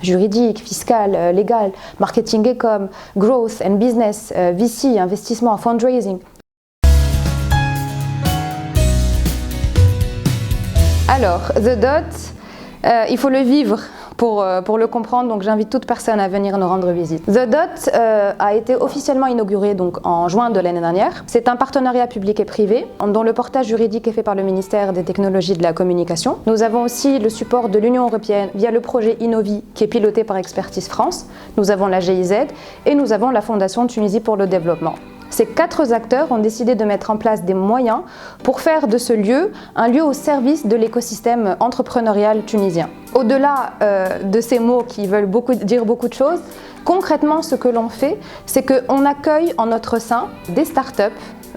juridique, fiscal, légal, marketing et com, growth and business, VC, investissement, fundraising. Alors, The Dot, il faut le vivre pour le comprendre, donc j'invite toute personne à venir nous rendre visite. The Dot a été officiellement inauguré donc en juin de l'année dernière. C'est un partenariat public et privé dont le portage juridique est fait par le ministère des Technologies et de la Communication. Nous avons aussi le support de l'Union européenne via le projet Innovi qui est piloté par Expertise France. Nous avons la GIZ et nous avons la Fondation Tunisie pour le développement. Ces 4 acteurs ont décidé de mettre en place des moyens pour faire de ce lieu un lieu au service de l'écosystème entrepreneurial tunisien. Au-delà de ces mots qui veulent dire beaucoup de choses, concrètement ce que l'on fait, c'est qu'on accueille en notre sein des startups,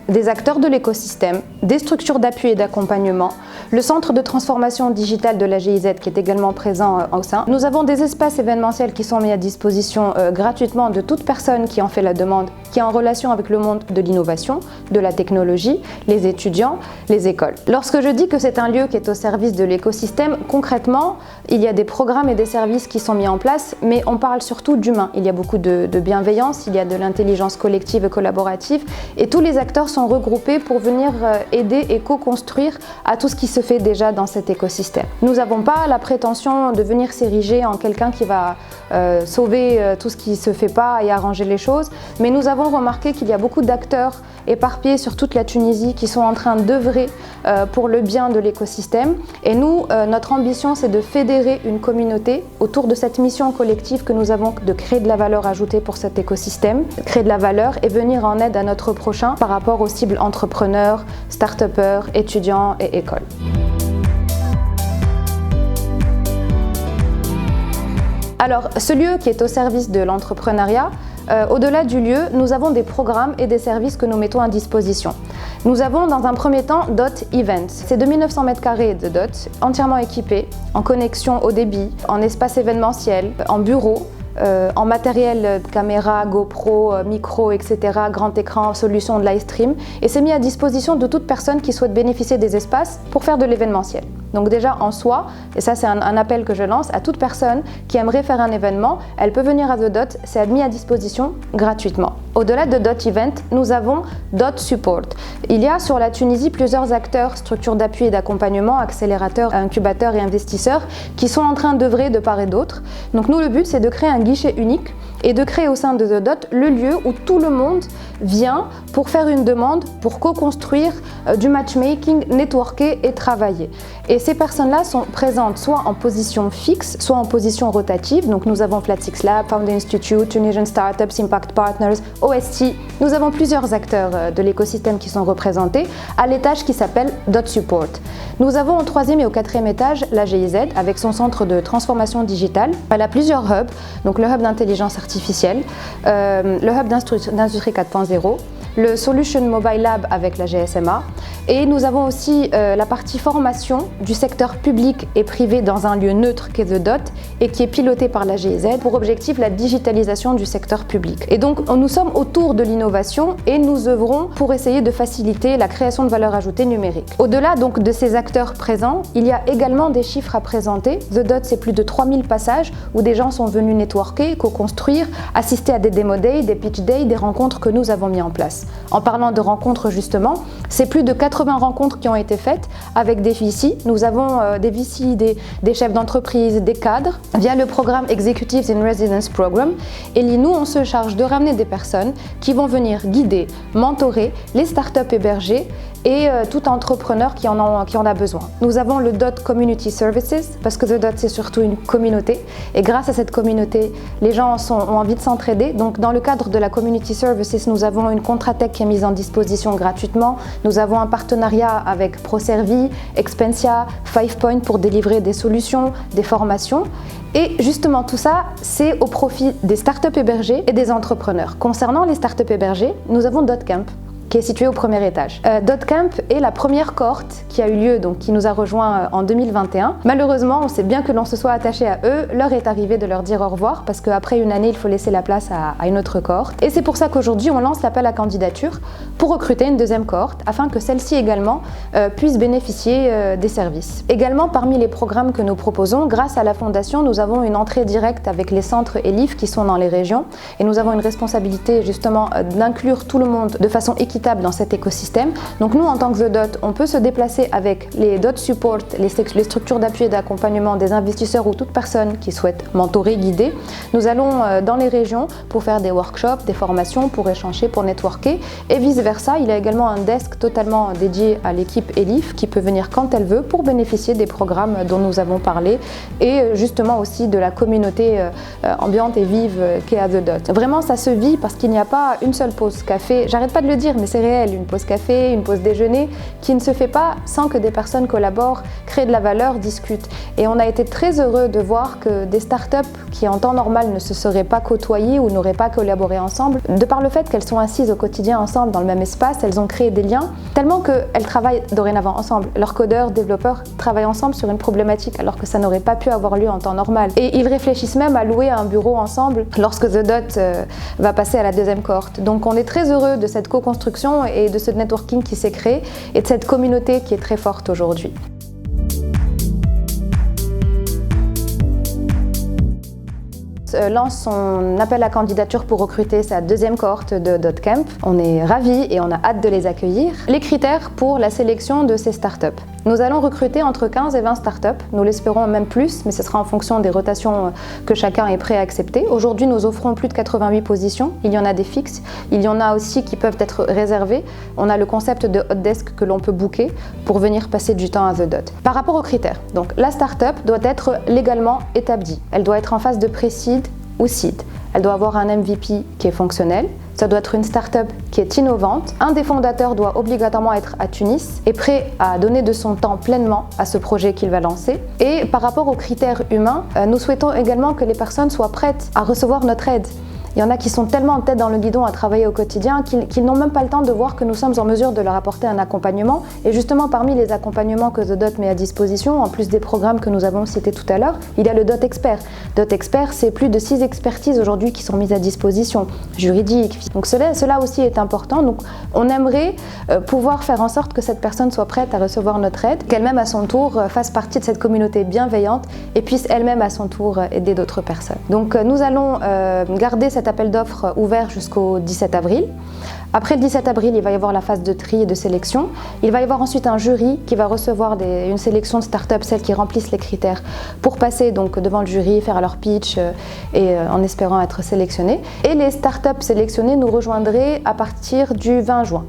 des acteurs de l'écosystème, des structures d'appui et d'accompagnement, le centre de transformation digitale de la GIZ qui est également présent au sein. Nous avons des espaces événementiels qui sont mis à disposition gratuitement de toute personne qui en fait la demande, qui est en relation avec le monde de l'innovation, de la technologie, les étudiants, les écoles. Lorsque je dis que c'est un lieu qui est au service de l'écosystème, concrètement, il y a des programmes et des services qui sont mis en place, mais on parle surtout d'humain. Il y a beaucoup de bienveillance, il y a de l'intelligence collective et collaborative, et tous les acteurs sont regroupés pour venir aider et co-construire à tout ce qui se fait déjà dans cet écosystème. Nous n'avons pas la prétention de venir s'ériger en quelqu'un qui va sauver tout ce qui ne se fait pas et arranger les choses, mais nous avons remarqué qu'il y a beaucoup d'acteurs éparpillés sur toute la Tunisie qui sont en train d'œuvrer pour le bien de l'écosystème. Et nous, notre ambition, c'est de fédérer une communauté autour de cette mission collective que nous avons de créer de la valeur ajoutée pour cet écosystème, créer de la valeur et venir en aide à notre prochain par rapport aux cibles entrepreneurs, start-upers, étudiants et écoles. Alors, ce lieu qui est au service de l'entrepreneuriat, au-delà du lieu, nous avons des programmes et des services que nous mettons à disposition. Nous avons dans un premier temps Dot Events. C'est 2900 m² de Dot, entièrement équipés, en connexion haut débit, en espace événementiel, en bureau, en matériel caméra, GoPro, micro, etc., grand écran, solution de live stream. Et c'est mis à disposition de toute personne qui souhaite bénéficier des espaces pour faire de l'événementiel. Donc déjà en soi, et ça c'est un appel que je lance à toute personne qui aimerait faire un événement, elle peut venir à The Dot, c'est mis à disposition gratuitement. Au-delà de Dot Event, nous avons Dot Support. Il y a sur la Tunisie plusieurs acteurs, structures d'appui et d'accompagnement, accélérateurs, incubateurs et investisseurs qui sont en train d'œuvrer de part et d'autre. Donc nous, le but c'est de créer un guichet unique et de créer au sein de The Dot le lieu où tout le monde vient pour faire une demande, pour co-construire du matchmaking, networker et travailler. Et ces personnes-là sont présentes soit en position fixe, soit en position rotative. Donc nous avons Flat6 Lab, Found Institute, Tunisian Startups, Impact Partners, OST. Nous avons plusieurs acteurs de l'écosystème qui sont représentés à l'étage qui s'appelle Dot Support. Nous avons au 3e et au 4e étage la GIZ avec son centre de transformation digitale. Elle a plusieurs hubs, donc le hub d'intelligence artificielle, le hub d'industrie 4.0, le Solution Mobile Lab avec la GSMA, et nous avons aussi la partie formation du secteur public et privé dans un lieu neutre qu'est The Dot et qui est piloté par la GIZ pour objectif la digitalisation du secteur public. Et donc nous sommes autour de l'innovation et nous œuvrons pour essayer de faciliter la création de valeur ajoutée numérique. Au-delà donc de ces acteurs présents, il y a également des chiffres à présenter. The Dot, c'est plus de 3000 passages où des gens sont venus networker, co-construire, assister à des démo days, des pitch days, des rencontres que nous avons mis en place. En parlant de rencontres justement, c'est plus de 80 rencontres qui ont été faites avec des VC. Nous avons des VC, des chefs d'entreprise, des cadres via le programme Executives in Residence Program. Et nous, on se charge de ramener des personnes qui vont venir guider, mentorer les startups hébergées et tout entrepreneur qui en a besoin. Nous avons le Dot Community Services parce que The Dot c'est surtout une communauté et grâce à cette communauté, les gens ont envie de s'entraider. Donc dans le cadre de la Community Services, nous avons une Contratech qui est mise en disposition gratuitement. Nous avons un partenariat avec ProServi, Expensia, 5Point pour délivrer des solutions, des formations. Et justement tout ça, c'est au profit des startups hébergées et des entrepreneurs. Concernant les startups hébergées, nous avons DotCamp. qui est situé au premier étage. DotCamp est la première cohorte qui a eu lieu, donc qui nous a rejoint en 2021. Malheureusement, on sait bien que l'on se soit attaché à eux, l'heure est arrivée de leur dire au revoir parce qu'après une année, il faut laisser la place à une autre cohorte. Et c'est pour ça qu'aujourd'hui, on lance l'appel à candidature pour recruter une deuxième cohorte afin que celle-ci également puisse bénéficier des services. Également, parmi les programmes que nous proposons, grâce à la Fondation, nous avons une entrée directe avec les centres ELIF qui sont dans les régions et nous avons une responsabilité justement d'inclure tout le monde de façon équitable dans cet écosystème. Donc nous, en tant que The Dot, on peut se déplacer avec les Dot Support, les structures d'appui et d'accompagnement des investisseurs ou toute personne qui souhaite mentorer, guider. Nous allons dans les régions pour faire des workshops, des formations, pour échanger, pour networker et vice-versa. Il y a également un desk totalement dédié à l'équipe ELIF qui peut venir quand elle veut pour bénéficier des programmes dont nous avons parlé et justement aussi de la communauté ambiante et vive qu'est à The Dot. Vraiment, ça se vit parce qu'il n'y a pas une seule pause café. J'arrête pas de le dire, mais c'est réel. Une pause café, une pause déjeuner qui ne se fait pas sans que des personnes collaborent, créent de la valeur, discutent. Et on a été très heureux de voir que des startups qui en temps normal ne se seraient pas côtoyées ou n'auraient pas collaboré ensemble, de par le fait qu'elles sont assises au quotidien ensemble dans le même espace, elles ont créé des liens tellement qu'elles travaillent dorénavant ensemble. Leurs codeurs, développeurs travaillent ensemble sur une problématique alors que ça n'aurait pas pu avoir lieu en temps normal. Et ils réfléchissent même à louer un bureau ensemble lorsque The Dot va passer à la deuxième cohorte. Donc on est très heureux de cette co-construction et de ce networking qui s'est créé et de cette communauté qui est très forte aujourd'hui. Lance son appel à candidature pour recruter sa deuxième cohorte de DotCamp. On est ravis et on a hâte de les accueillir. Les critères pour la sélection de ces startups. Nous allons recruter entre 15 et 20 startups. Nous l'espérons même plus, mais ce sera en fonction des rotations que chacun est prêt à accepter. Aujourd'hui, nous offrons plus de 88 positions. Il y en a des fixes. Il y en a aussi qui peuvent être réservées. On a le concept de hot desk que l'on peut booker pour venir passer du temps à The Dot. Par rapport aux critères, donc la startup doit être légalement établie. Elle doit être en phase de pré-seed ou seed. Elle doit avoir un MVP qui est fonctionnel. Ça doit être une start-up qui est innovante. Un des fondateurs doit obligatoirement être à Tunis et prêt à donner de son temps pleinement à ce projet qu'il va lancer. Et par rapport aux critères humains, nous souhaitons également que les personnes soient prêtes à recevoir notre aide. Il y en a qui sont tellement en tête dans le guidon à travailler au quotidien qu'ils n'ont même pas le temps de voir que nous sommes en mesure de leur apporter un accompagnement. Et justement, parmi les accompagnements que The Dot met à disposition, en plus des programmes que nous avons cités tout à l'heure, il y a le Dot Expert. Dot Expert, c'est plus de 6 expertises aujourd'hui qui sont mises à disposition, juridiques. Donc cela aussi est important. Donc on aimerait pouvoir faire en sorte que cette personne soit prête à recevoir notre aide, qu'elle-même à son tour fasse partie de cette communauté bienveillante et puisse elle-même à son tour aider d'autres personnes. Donc nous allons garder cet appel d'offres ouvert jusqu'au 17 avril. Après le 17 avril, il va y avoir la phase de tri et de sélection. Il va y avoir ensuite un jury qui va recevoir une sélection de startups, celles qui remplissent les critères, pour passer donc devant le jury, faire leur pitch et en espérant être sélectionnés. Et les startups sélectionnées nous rejoindraient à partir du 20 juin.